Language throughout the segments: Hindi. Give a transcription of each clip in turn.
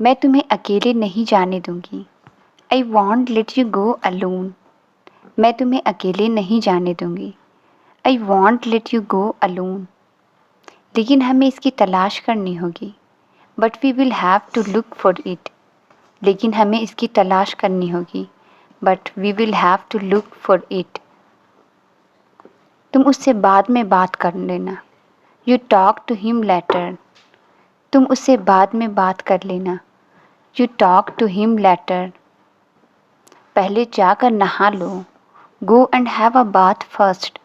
मैं तुम्हें अकेले नहीं जाने दूंगी। I won't let you go alone. मैं तुम्हें अकेले नहीं जाने दूंगी। I won't let you go alone. लेकिन हमें इसकी तलाश करनी होगी। But we will have to look for it. लेकिन हमें इसकी तलाश करनी होगी। But we will have to look for it. तुम उससे बाद में बात कर लेना। You talk to him later. तुम उससे बाद में बात कर लेना। You talk to him later. पहले जाकर नहा लो। Go and have a bath first.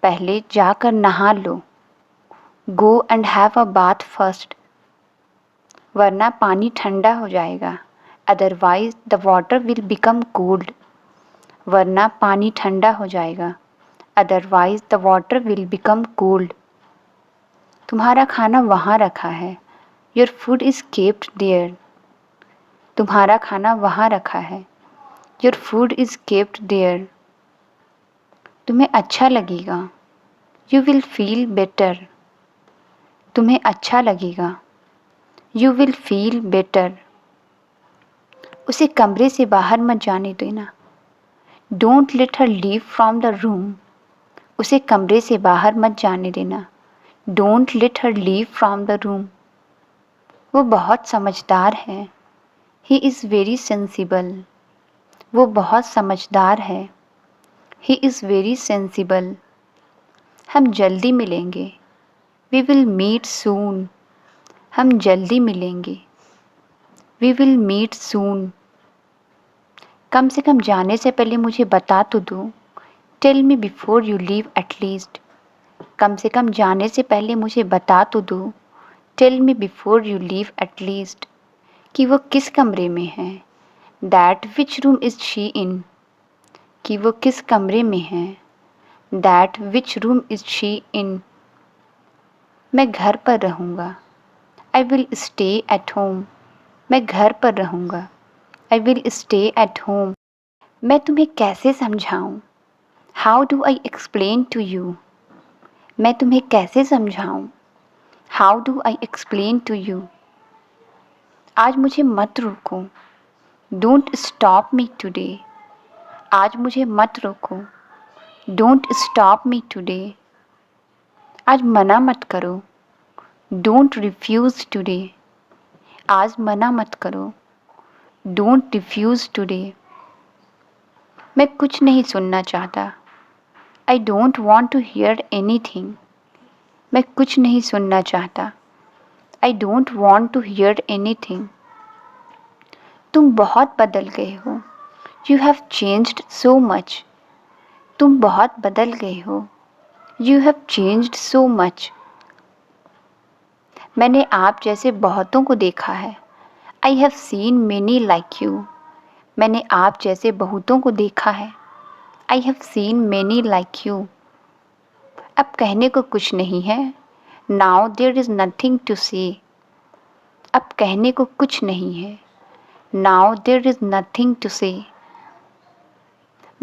पहले जाकर नहा लो। Go and have a bath first. वरना पानी ठंडा हो जाएगा। Otherwise the water will become cold. वरना पानी ठंडा हो जाएगा। Otherwise the water will become cold. तुम्हारा खाना वहाँ रखा है। Your food is kept there. तुम्हारा खाना वहाँ रखा है। Your food is kept there. तुम्हें अच्छा लगेगा। You will feel better. तुम्हें अच्छा लगेगा। You will feel better. उसे कमरे से बाहर मत जाने देना। Don't let her leave from the room. उसे कमरे से बाहर मत जाने देना। Don't let her leave from the room. वो बहुत समझदार है। He is very sensible. वो बहुत समझदार है। He is very sensible. हम जल्दी मिलेंगे। We will meet soon. हम जल्दी मिलेंगे। We will meet soon. कम से कम जाने से पहले मुझे बता तो दो। Tell me before you leave at least. कम से कम जाने से पहले मुझे बता तो दो। Tell me before you leave at least कि वो किस कमरे में है। That which room is she in. कि वो किस कमरे में है। That which room is she in. मैं घर पर रहूँगा। I will stay at home. मैं घर पर रहूँगा। I will stay at home. मैं तुम्हें कैसे समझाऊँ। How do I explain to you. मैं तुम्हें कैसे समझाऊँ। How do I explain to you. आज मुझे मत रोको। Don't stop me today. आज मुझे मत रोको। Don't stop me today. आज मना मत करो। Don't refuse today. आज मना मत करो। Don't refuse today. मैं कुछ नहीं सुनना चाहता। I don't want to hear anything. मैं कुछ नहीं सुनना चाहता। I don't want to hear anything. तुम बहुत बदल गए हो। You have changed so much. तुम बहुत बदल गए हो। You have changed so much. मैंने आप जैसे बहुतों को देखा है। I have seen many like you. मैंने आप जैसे बहुतों को देखा है। I have seen many like you. अब कहने को कुछ नहीं है। Now there is nothing to say. अब कहने को कुछ नहीं है। Now there is nothing to say.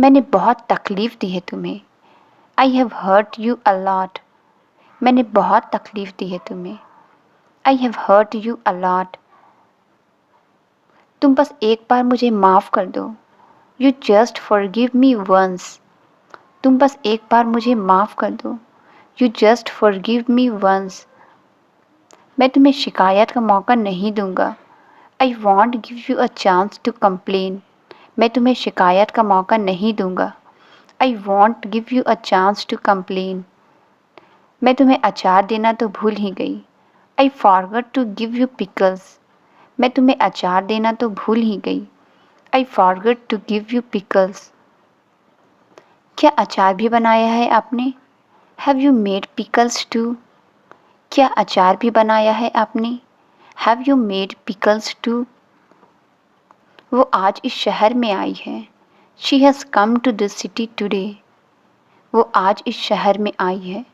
मैंने बहुत तकलीफ़ दी है तुम्हें। I have hurt you a lot. मैंने बहुत तकलीफ़ दी है तुम्हें। I have hurt you a lot. तुम बस एक बार मुझे माफ़ कर दो। You just forgive me once. तुम बस एक बार मुझे माफ़ कर दो। You just forgive me once. मैं तुम्हें शिकायत का मौका नहीं दूंगा। I won't give you a chance to complain. मैं तुम्हें शिकायत का मौका नहीं दूंगा। I won't give you a chance to complain. मैं तुम्हें अचार देना तो भूल ही गई। I forgot to give you pickles. मैं तुम्हें अचार देना तो भूल ही गई। I forgot to give you pickles. क्या अचार भी बनाया है आपने। Have you made pickles too. क्या अचार भी बनाया है आपने। Have you made pickles too. वो आज इस शहर में आई है। She has come to this city today. वो आज इस शहर में आई है।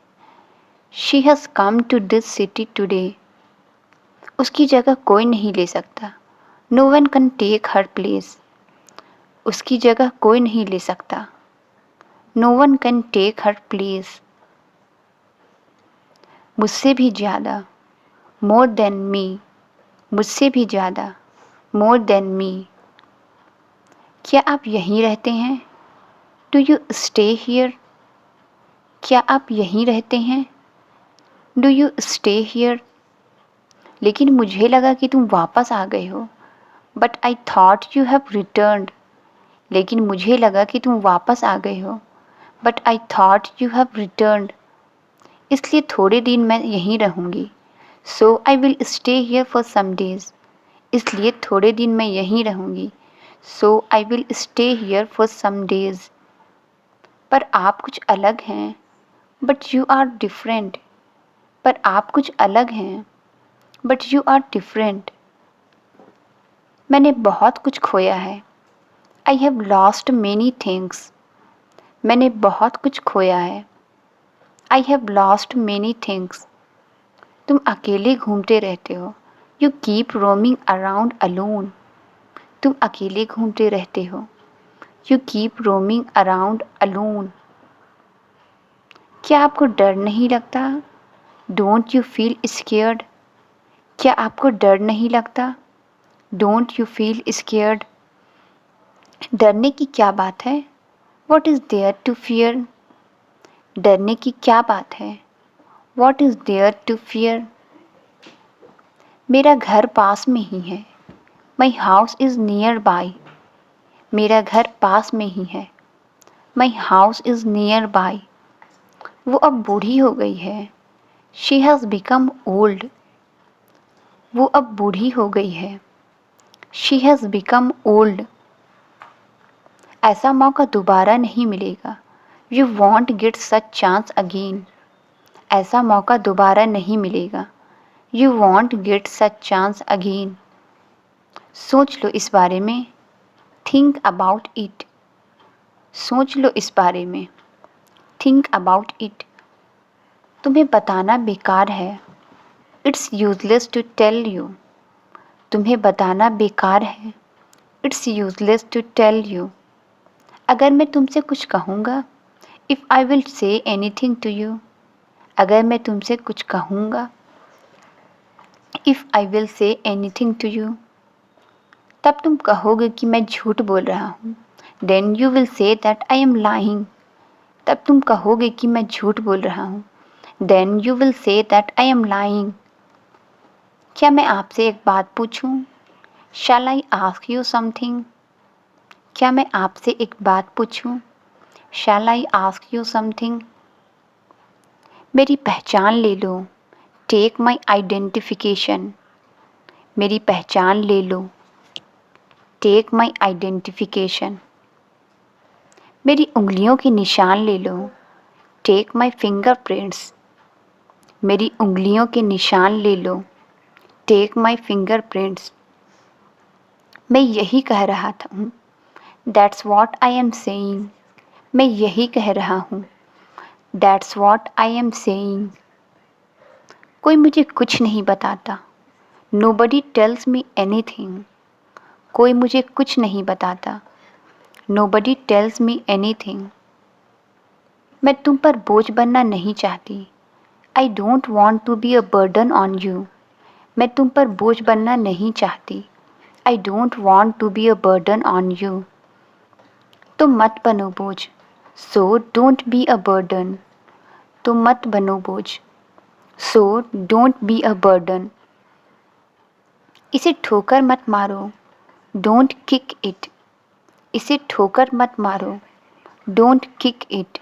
She has come to this city today. उसकी जगह कोई नहीं ले सकता। No one can take her place. उसकी जगह कोई नहीं ले सकता। No one can take her place. मुझसे भी ज़्यादा। More than me. मुझसे भी ज़्यादा, मोर देन मी। क्या आप यहीं रहते हैं? Do you stay here? क्या आप यहीं रहते हैं? Do you stay here? लेकिन मुझे लगा कि तुम वापस आ गए हो। But I thought you have returned. लेकिन मुझे लगा कि तुम वापस आ गए हो। But I thought you have returned. इसलिए थोड़े दिन मैं यहीं रहूँगी। So I will stay here for some days. इसलिए थोड़े दिन मैं यहीं रहूँगी। So I will stay here for some days. पर आप कुछ अलग हैं। But you are different. पर आप कुछ अलग हैं। But you are different. मैंने बहुत कुछ खोया है। I have lost many things. मैंने बहुत कुछ खोया है। I have lost many things. तुम अकेले घूमते रहते हो। You keep roaming around alone. तुम अकेले घूमते रहते हो। You keep roaming around alone. क्या आपको डर नहीं लगता? Don't you feel scared? क्या आपको डर नहीं लगता? Don't you feel scared? डरने की क्या बात है? What is there to fear? डरने की क्या बात है? What is there to fear? मेरा घर पास में ही है। My house is nearby. मेरा घर पास में ही है। My house is nearby. वो अब बूढ़ी हो गई है। She has become old. वो अब बूढ़ी हो गई है। She has become old. ऐसा मौका दोबारा नहीं मिलेगा। You won't get such chance again. ऐसा मौका दोबारा नहीं मिलेगा। You won't get such chance again. सोच लो इस बारे में। Think about it. सोच लो इस बारे में। Think about it. तुम्हें बताना बेकार है। It's useless to tell you. तुम्हें बताना बेकार है। It's useless to tell you. अगर मैं तुमसे कुछ कहूँगा, if I will say anything to you. अगर मैं तुमसे कुछ कहूँगा, if I will say anything to you, तब तुम कहोगे कि मैं झूठ बोल रहा हूँ। Then you will say that I am lying. तब तुम कहोगे कि मैं झूठ बोल रहा हूँ। Then you will say that I am lying. क्या मैं आपसे एक बात पूछूं? Shall I ask you something? क्या मैं आपसे एक बात पूछूं? Shall I ask you something? मेरी पहचान ले लो। टेक माई आइडेंटिफिकेशन। मेरी पहचान ले लो। टेक माई आइडेंटिफिकेशन। मेरी उंगलियों के निशान ले लो। Take my finger prints. मेरी उंगलियों के निशान ले लो। Take my finger prints. मैं यही कह रहा था। That's what I am saying. मैं यही कह रहा हूँ। That's what I am saying. कोई मुझे कुछ नहीं बताता। Nobody tells me anything. कोई मुझे कुछ नहीं बताता। Nobody tells me anything. मैं तुम पर बोझ बनना नहीं चाहती। I don't want to be a burden on you. मैं तुम पर बोझ बनना नहीं चाहती। I don't want to be a burden on you. तुम मत बनो बोझ। So don't be a burden. तुम मत बनो बोझ। So don't be a burden. इसे ठोकर मत मारो। Don't kick it. इसे ठोकर मत मारो। Don't kick it.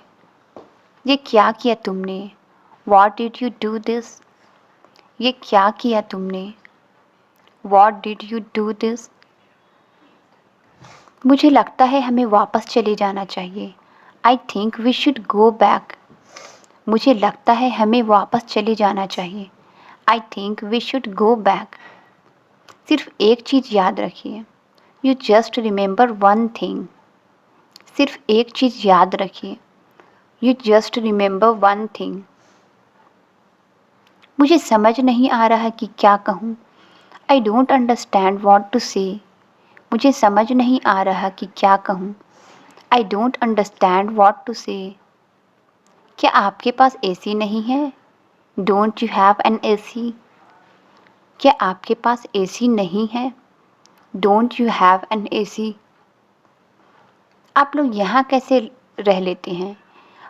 ये क्या किया तुमने? What did you do this? ये क्या किया तुमने? What did you do this? मुझे लगता है हमें वापस चले जाना चाहिए। I think we should go back. मुझे लगता है हमें वापस चले जाना चाहिए। I think we should go back. सिर्फ एक चीज़ याद रखिए। You just remember one thing. सिर्फ एक चीज़ याद रखिए। You just remember one thing. मुझे समझ नहीं आ रहा कि क्या कहूँ। I don't understand what to say. मुझे समझ नहीं आ रहा कि क्या कहूँ। I don't understand what to say. क्या आपके पास एसी नहीं है? Don't you have an AC? क्या आपके पास एसी नहीं है? Don't you have an AC? आप लोग यहाँ कैसे रह लेते हैं?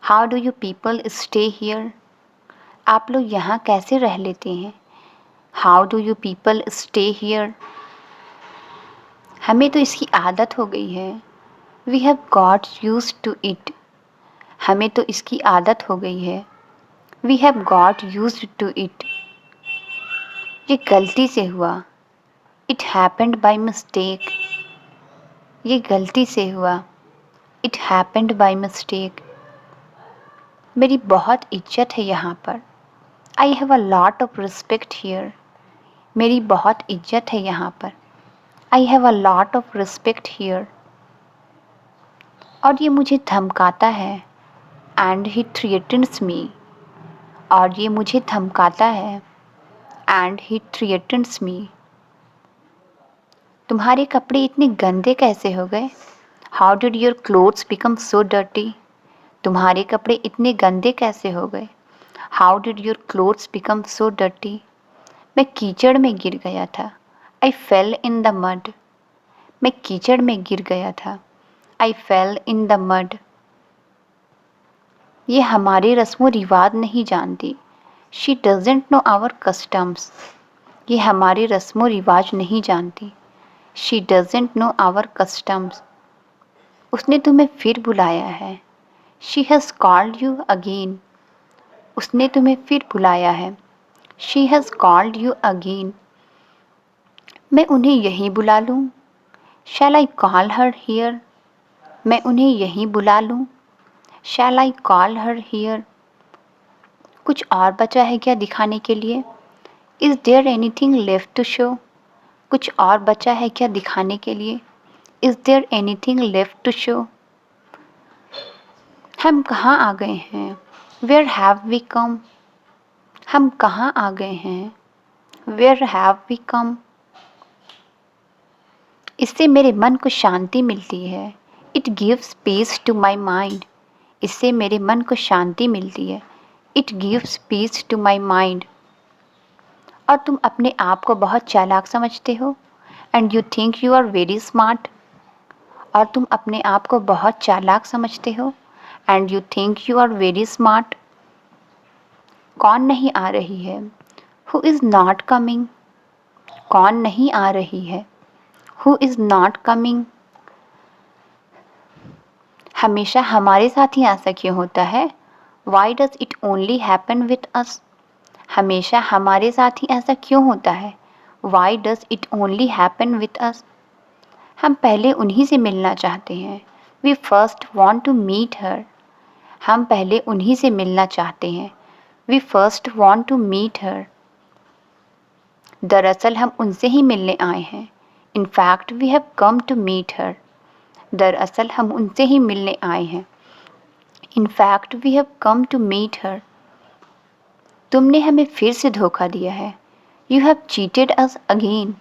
How do you people stay here? आप लोग यहाँ कैसे रह लेते हैं? How do you people stay here? हमें तो इसकी आदत हो गई है। We have got used to it. हमें तो इसकी आदत हो गई है। We have got used to it. ये गलती से हुआ। It happened by mistake. ये गलती से हुआ। It happened by mistake. मेरी बहुत इज्जत है यहाँ पर। I have a lot of respect here. मेरी बहुत इज्जत है यहाँ पर। I have a lot of respect here. और ये मुझे धमकाता है। And he threatens me. और ये मुझे धमकाता है। And he threatens me. तुम्हारे कपड़े इतने गंदे कैसे हो गए? How did your clothes become so dirty? तुम्हारे कपड़े इतने गंदे कैसे हो गए? How did your clothes become so dirty? मैं कीचड़ में गिर गया था। I fell in the mud. मैं कीचड़ में गिर गया था। I fell in the mud. ये हमारे रस्मों रिवाज नहीं जानती। She doesn't know our customs. ये हमारे रस्मों रिवाज नहीं जानती। She doesn't know our customs. उसने तुम्हें फिर बुलाया है। She has called you again. उसने तुम्हें फिर बुलाया है। She has called you again. मैं उन्हें यहीं बुला लूँ? Shall I call her here? मैं उन्हें यहीं बुला लूँ? Shall I call her here? कुछ और बचा है क्या दिखाने के लिए? Is there anything left to show? कुछ और बचा है क्या दिखाने के लिए? Is there anything left to show? हम कहाँ आ गए हैं? Where have we come? हम कहाँ आ गए हैं? Where have we come? इससे मेरे मन को शांति मिलती है। It gives peace to my mind. इससे मेरे मन को शांति मिलती है। It gives peace to my mind. और तुम अपने आप को बहुत चालाक समझते हो। And you think you are very smart. और तुम अपने आप को बहुत चालाक समझते हो। And you think you are very smart. कौन नहीं आ रही है? Who is not coming? कौन नहीं आ रही है? Who is not coming? हमेशा हमारे साथ ही ऐसा क्यों होता है? Why does it only happen with us? हमेशा हमारे साथ ही ऐसा क्यों होता है? Why does it only happen with us? हम पहले उन्हीं से मिलना चाहते हैं। We first want to meet her. हम पहले उन्हीं से मिलना चाहते हैं। We first want to meet her. दरअसल हम उनसे ही मिलने आए हैं। In fact we have come to meet her. दरअसल हम उनसे ही मिलने आए हैं। In fact we have come to meet her. तुमने हमें फिर से धोखा दिया है। You have cheated us again.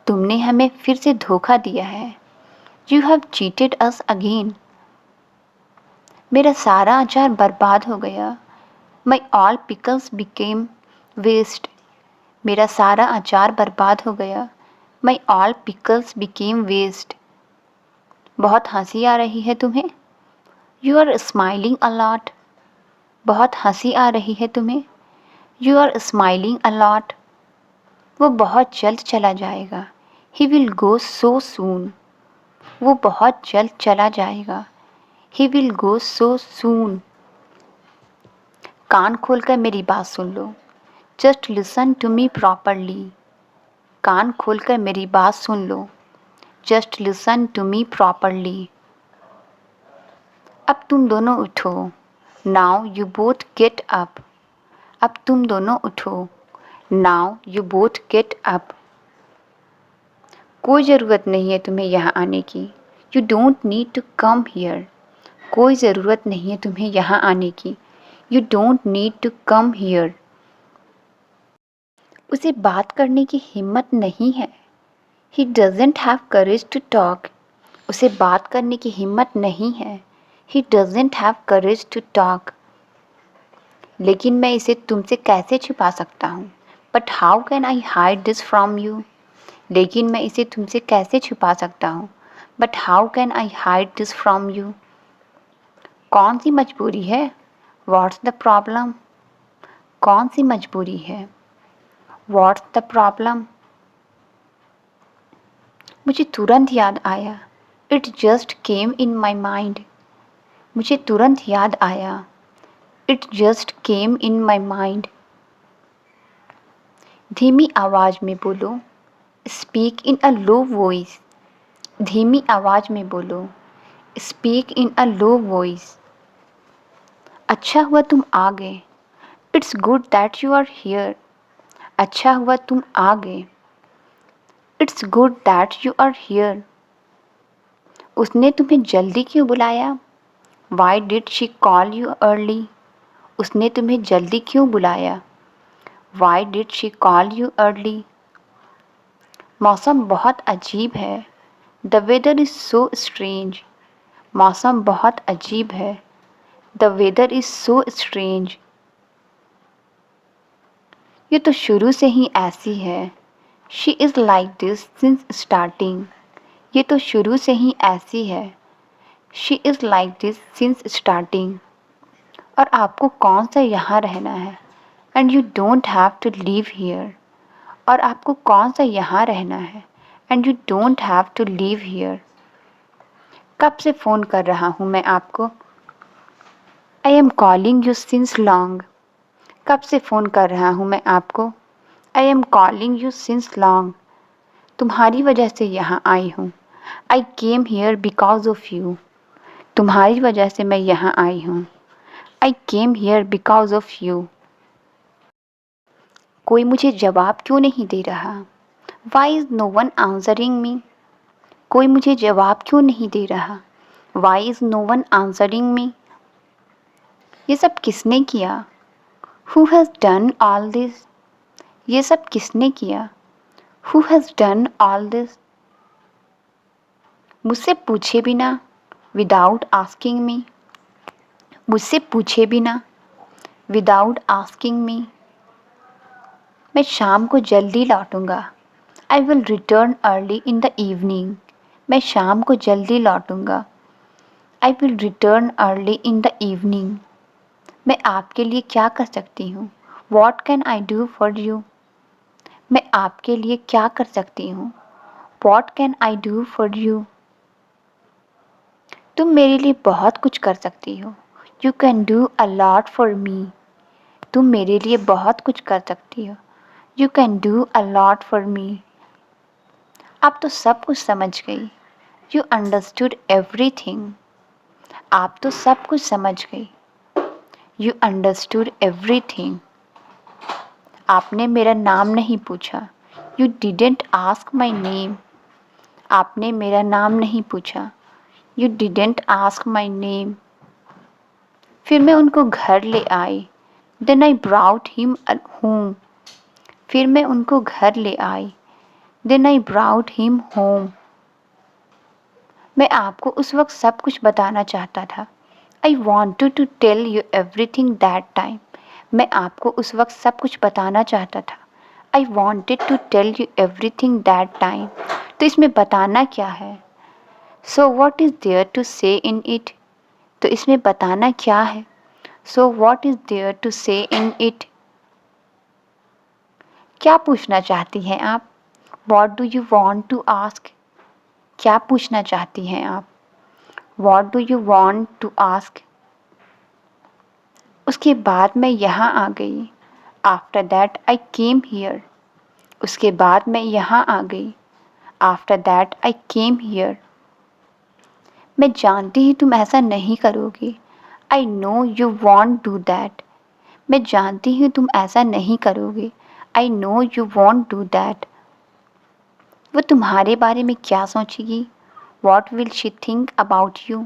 तुमने हमें फिर से धोखा दिया है। You have cheated us again. मेरा सारा अचार बर्बाद हो गया। My all pickles became waste. मेरा सारा अचार बर्बाद हो गया। My all pickles became waste. बहुत हंसी आ रही है तुम्हें? You are smiling a lot. बहुत हंसी आ रही है तुम्हें? You are smiling a lot. वो बहुत जल्द चला जाएगा। He will go so soon. वो बहुत जल्द चला जाएगा। ही विल गो सो सून। कान खोलकर मेरी बात सुन लो। Just listen to me properly. कान खोलकर मेरी बात सुन लो। Just listen to me properly. अब तुम दोनों उठो। Now you both get up. अब तुम दोनों उठो। Now you both get up. कोई ज़रूरत नहीं है तुम्हें यहाँ आने की। You don't need to come here. कोई ज़रूरत नहीं है तुम्हें यहाँ आने की। You don't need to come here. उसे बात करने की हिम्मत नहीं है। He doesn't have courage to talk. उसे बात करने की हिम्मत नहीं है। He doesn't have courage to talk. लेकिन मैं इसे तुमसे कैसे छुपा सकता हूँ? But how can I hide this from you, लेकिन मैं इसे तुमसे कैसे छुपा सकता हूँ। But how can I hide this from you, कौन सी मजबूरी है। व्हाट्स द प्रॉब्लम, कौन सी मजबूरी है। व्हाट्स द प्रॉब्लम, मुझे तुरंत याद आया। It just came in my mind, मुझे तुरंत याद आया। It just came in my mind, धीमी आवाज़ में बोलो। Speak in a low voice, धीमी आवाज़ में बोलो। Speak in a low voice, अच्छा हुआ तुम आ गए। It's good that you are here, अच्छा हुआ तुम आ गए। It's good that you are here, उसने तुम्हें जल्दी क्यों बुलाया। Why did she call you early, उसने तुम्हें जल्दी क्यों बुलाया। Why did she call you early, मौसम बहुत अजीब है। The weather is so strange, मौसम बहुत अजीब है। The weather is so strange, ये तो शुरू से ही ऐसी है। She is like this since starting, ये तो शुरू से ही ऐसी है। She is like this since starting, और आपको कौन सा यहाँ रहना है। And you don't have to leave here, और आपको कौन सा यहाँ रहना है। And you don't have to leave here, कब से फ़ोन कर रहा हूँ मैं आपको। I am calling you since long, कब से फ़ोन कर रहा हूँ मैं आपको। I am calling you since long, तुम्हारी वजह से यहाँ आई हूँ। I came here because of you, तुम्हारी वजह से मैं यहाँ आई हूँ। I came here because of you, कोई मुझे जवाब क्यों नहीं दे रहा। Why is no one answering me, कोई मुझे जवाब क्यों नहीं दे रहा। Why is no one answering me, ये सब किसने किया। Who has done all this, ये सब किसने किया। Who has done all this, मुझसे पूछे बिना। विदाउट आस्किंग मी, मुझसे पूछे बिना। विदाउट आस्किंग मी, मैं शाम को जल्दी लौटूंगा। I will return early in the evening, मैं शाम को जल्दी लौटूंगा। I will return early in the evening, मैं आपके लिए क्या कर सकती हूँ। What can I do for you, मैं आपके लिए क्या कर सकती हूँ। What can I do for you, तुम मेरे लिए बहुत कुछ कर सकती हो। You can do a lot for me, तुम मेरे लिए बहुत कुछ कर सकती हो। You can do a lot for me, आप तो सब कुछ समझ गई। यू अंडरस्टूड एवरीथिंग, आप तो सब कुछ समझ गई। यू अंडरस्टूड एवरीथिंग, आपने मेरा नाम नहीं पूछा। You didn't ask my name, आपने मेरा नाम नहीं पूछा। You didn't ask my name, फिर मैं उनको घर ले आई। Then I brought him home, फिर मैं उनको घर ले आई। Then I brought him home, मैं आपको उस वक्त सब कुछ बताना चाहता था। I wanted to tell you everything that time, मैं आपको उस वक्त सब कुछ बताना चाहता था। I wanted to tell you everything that time, तो इसमें बताना क्या है। So what is there to say in it, तो इसमें बताना क्या है। So what is there to say in it, क्या पूछना चाहती हैं आप। What do you want to ask, क्या पूछना चाहती हैं आप। What do you want to ask, उसके बाद मैं यहाँ आ गई। After that I came here, उसके बाद मैं यहाँ आ गई। After that I came here, मैं जानती ही तुम ऐसा नहीं करोगी। I know you won't do that, मैं जानती हूँ तुम ऐसा नहीं करोगे। I know you won't do that, वो तुम्हारे बारे में क्या सोचेगी। What will she think about you,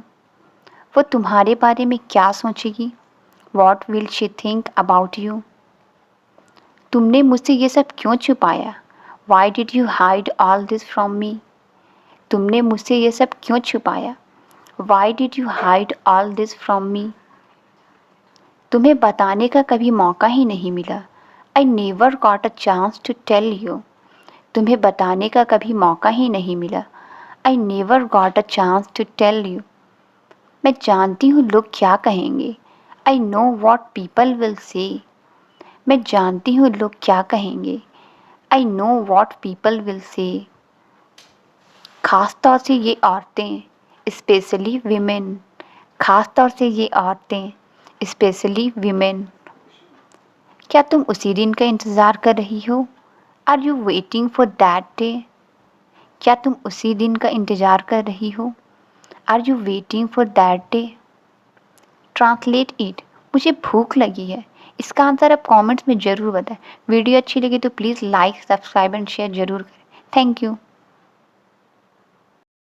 वो तुम्हारे बारे में क्या सोचेगी। What will she think about you, तुमने मुझसे ये सब क्यों छुपाया। Why did you hide all this from me, तुमने मुझसे ये सब क्यों छुपाया। Why did you hide all this from me, तुम्हें बताने का कभी मौका ही नहीं मिला। I never got a chance to tell you, तुम्हें बताने का कभी मौका ही नहीं मिला। I never got a chance to tell you, मैं जानती हूँ लोग क्या कहेंगे। I know what people will say, मैं जानती हूँ लोग क्या कहेंगे। I know what people will say, ख़ास तौर से ये औरतें, स्पेशली वीमेन, ख़ास तौर से ये औरतें, स्पेशली वीमेन। क्या तुम उसी दिन का इंतज़ार कर रही हो? Are you waiting for that day? क्या तुम उसी दिन का इंतज़ार कर रही हो? Are you waiting for that day? Translate it, मुझे भूख लगी है। इसका आंसर आप कमेंट्स में ज़रूर बताएं। वीडियो अच्छी लगी तो please like, subscribe and share ज़रूर करें। Thank you.